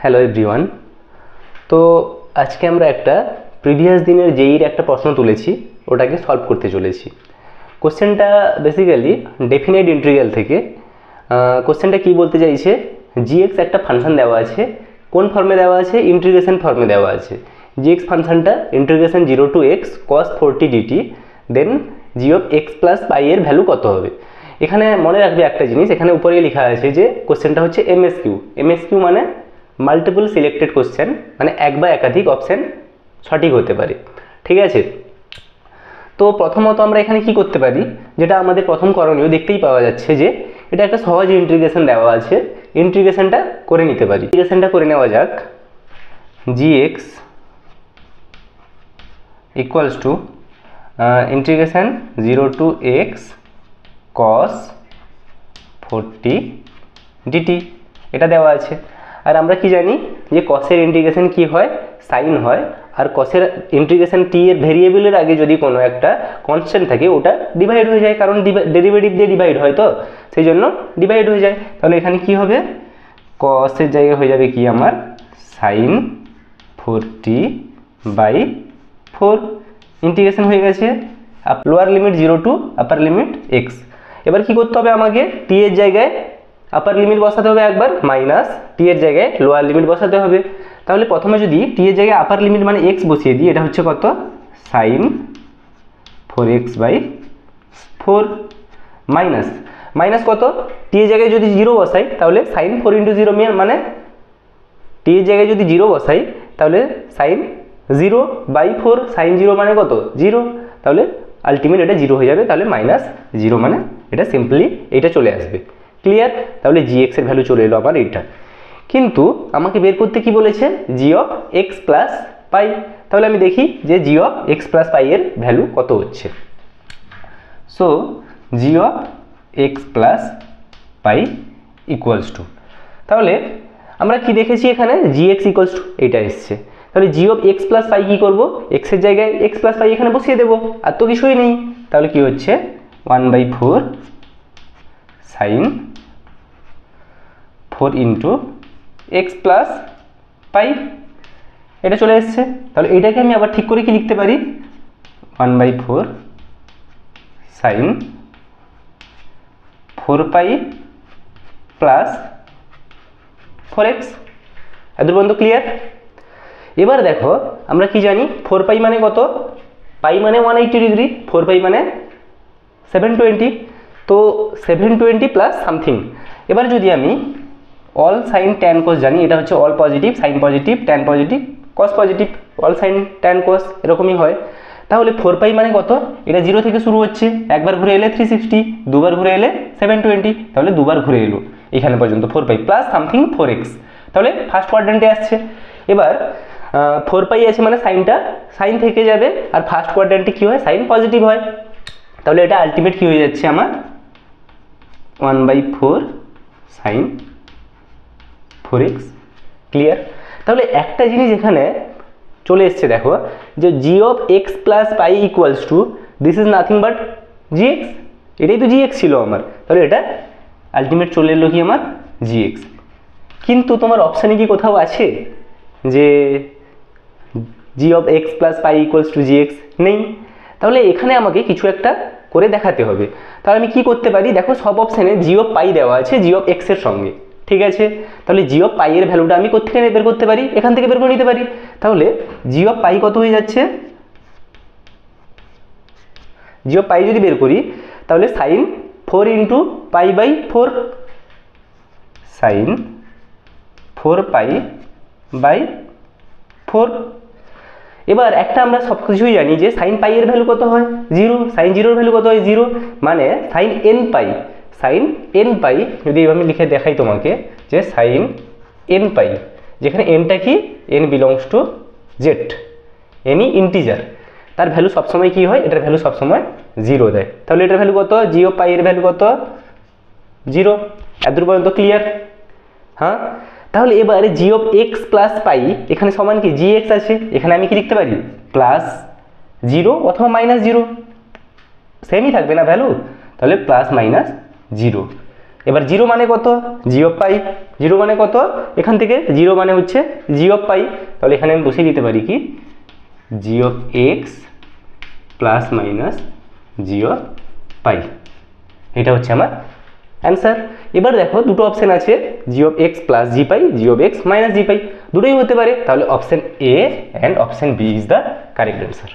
Hello everyone. তো আজকে আমরা একটা প্রিভিয়াস দিনের জেইর একটা প্রশ্ন তুলেছি, ওটাকে সলভ করতে চলেছি। কোশ্চেনটা বেসিক্যালি ডেফিনাইট ইন্টিগ্রাল থেকে। কোশ্চেনটা কি বলতে চাইছে, জিএক্স একটা ফাংশন দেওয়া আছে, কোন ফর্মে দেওয়া আছে? ইন্টিগ্রেশন ফর্মে দেওয়া আছে। জিএক্স ফাংশনটা integration 0 to x cos 40 dt, then g of x plus pi এর ভ্যালু কত হবে। এখানে মনে রাখবে একটা জিনিস, এখানে উপরে লেখা আছে যে কোশ্চেনটা হচ্ছে এমএসকিউ। এমএসকিউ মানে মাল্টিপল সিলেক্টেড কোশ্চেন, মানে এক বা একাধিক অপশান সঠিক হতে পারে, ঠিক আছে। তো প্রথমত আমরা এখানে কি করতে পারি, যেটা আমাদের প্রথম করণীয়, দেখতেই পাওয়া যাচ্ছে যে এটা একটা সহজ ইন্টিগ্রেশন দেওয়া আছে, ইন্টিগ্রেশনটা করে নিতে পারি। ইন্টিগ্রেশনটা করে নেওয়া যাক। GX equals to integration 0 to x cos 40 dt, এটা দেওয়া আছে। আর আমরা কি জানি যে কসের ইন্টিগ্রেশন কি হয়? সাইন হয়। আর কসের ইন্টিগ্রেশন টি এর ভেরিয়েবলের আগে যদি কোনো একটা কনস্ট্যান্ট থাকে ওটা ডিভাইড হয়ে যায়, কারণ ডেরিভেটিভ দিয়ে ডিভাইড হয়, তো সেই জন্য ডিভাইড হয়ে যায়। তাহলে এখানে কি হবে? কসের জায়গায় হয়ে যাবে কি আমার সাইন 40/4, ইন্টিগ্রেশন হয়ে গেছে lower limit 0 to upper limit x. এবার কি করতে হবে আমাকে? টি এর জায়গায় আপার লিমিট বসাতে হবে একবার, মাইনাস টি এর জায়গায় লোয়ার লিমিট বসাতে হবে। তাহলে প্রথমে যদি টি এর জায়গায় আপার লিমিট মানে এক্স বসিয়ে দিই, এটা হচ্ছে কত? সাইন 4x/4 মাইনাস মাইনাস কত? টি এর জায়গায় যদি 0 বসাই তাহলে সাইন 4 × 0 মানে টি এর জায়গায় যদি 0 বসাই তাহলে সাইন 0/4, সাইন 0 মানে কত? 0। তাহলে আলটিমেট এটা 0 হয়ে যাবে, তাহলে -0 মানে এটা সিম্পলি এটা চলে আসবে। ক্লিয়ার? তাহলে জিএক্স এর ভ্যালু চলে এলো আমার এইটা। কিন্তু আমাকে বের করতে কি বলেছে? জি অফ এক্স প্লাস পাই। তাহলে আমি দেখি যে g of x plus pi এর ভ্যালু কত হচ্ছে। So G of x plus pi equals two, তাহলে আমরা কি দেখেছি এখানে? জি এক্স ইকুয়ালস টু এইটা এসছে। তাহলে জি অফ এক্স প্লাস পাই কী করবো? এক্সের জায়গায় এক্স প্লাস পাই এখানে বসিয়ে দেবো, আর তো কিছুই নেই। তাহলে কি হচ্ছে? 1/4 সাইন 4 × এক্স প্লাস পাই, এটা চলে এসছে। তাহলে এটাকে আমি আবার ঠিক করে কি লিখতে পারি? 1/4 সাইন 4π প্লাস 4x। এত পর্যন্ত ক্লিয়ার? এবার দেখো আমরা কি জানি, 4π মানে কত? পাই মানে 180 ডিগ্রি, 4π মানে 720, তো 720 প্লাস সামথিং। এবার যদি আমি অল সাইন ট্যান কোস জানি, এটা হচ্ছে all positive, sine positive, tan positive, cos positive, all sine tan cos এরকমই হয়। তাহলে 4π মানে কত? এটা 0 থেকে শুরু হচ্ছে, একবার ঘুরে এলে 360, দুবার ঘুরে এলে 720, তাহলে দুবার ঘুরে এলো এখানে পর্যন্ত 4π প্লাস সামথিং 4x, তাহলে ফার্স্ট কোয়াড্রেন্টে আসছে। এবার 4π আছে মানে সাইনটা সাইন থেকে যাবে, আর ফার্স্ট কোয়াড্রেন্টে কী হয়? সাইন পজিটিভ হয়। তাহলে এটা আলটিমেট কী হয়ে যাচ্ছে আমার? 1/4 সাইন 4x। ক্লিয়ার? তাহলে একটা জিনিস এখানে চলে এসছে, দেখো যে g of x plus pi equals to this is nothing but g x, এটাই তো জিএক্স ছিল আমার। তাহলে এটা আলটিমেট চলে এলো কি আমার? জিএক্স। কিন্তু তোমার অপশানে কি কোথাও আছে যে g of x plus pi equals to g x? নেই। তাহলে এখানে আমাকে কিছু একটা করে দেখাতে হবে। তাহলে আমি কি করতে পারি? দেখো সব অপশানে জি অফ পাই দেওয়া আছে জি অফ এক্সের সঙ্গে, ঠিক আছে। তাহলে জি অফ পাই এর ভ্যালুটা আমি কোথা থেকে বের করতে পারি? এখান থেকে বের করে নিতে পারি। তাহলে জি অফ পাই কত হয়ে যাচ্ছে? জি অফ পাই যদি বের করি তাহলে সাইন 4 × π/4, সাইন 4π/4। এবার একটা আমরা সব কিছুই জানি যে সাইন পাই এর ভ্যালু কত হয়? 0। সাইন 0 ভ্যালু কত হয়? 0, মানে সাইন nπ, সাইন nπ যদি এইভাবে লিখে দেখাই তোমাকে যে সাইন nπ, যেখানে nটা কি? n belongs to Z, any integer, তার ভ্যালু সবসময় কি হয়? এটার ভ্যালু সবসময় 0 দেয়। তাহলে এটার ভ্যালু কত? জি অফ পাই এর ভ্যালু কত? 0। এতদূর পর্যন্ত ক্লিয়ার? হ্যাঁ। তাহলে এবার জি অফ এক্স প্লাস পাই এখানে সমান কি? জি এক্স আছে, এখানে আমি কি লিখতে পারি? প্লাস 0 অথবা -0, সেমই থাকবে না ভ্যালু, তাহলে +-0। এবার জিরো মানে কত, জি অফ পাই। জিরো মানে কত, এখান থেকে জিরো মানে হচ্ছে জি অফ পাই। তাহলে এখানে আমি বসিয়ে দিতে পারি কি, g of x plus minus g of pi. এটা হচ্ছে আমার অ্যান্সার। এবার দেখো দুটো অপশন আছে, g of x plus g pi, g of x minus g pi, দুটোই হতে পারে। তাহলে option A and option B is the correct answer.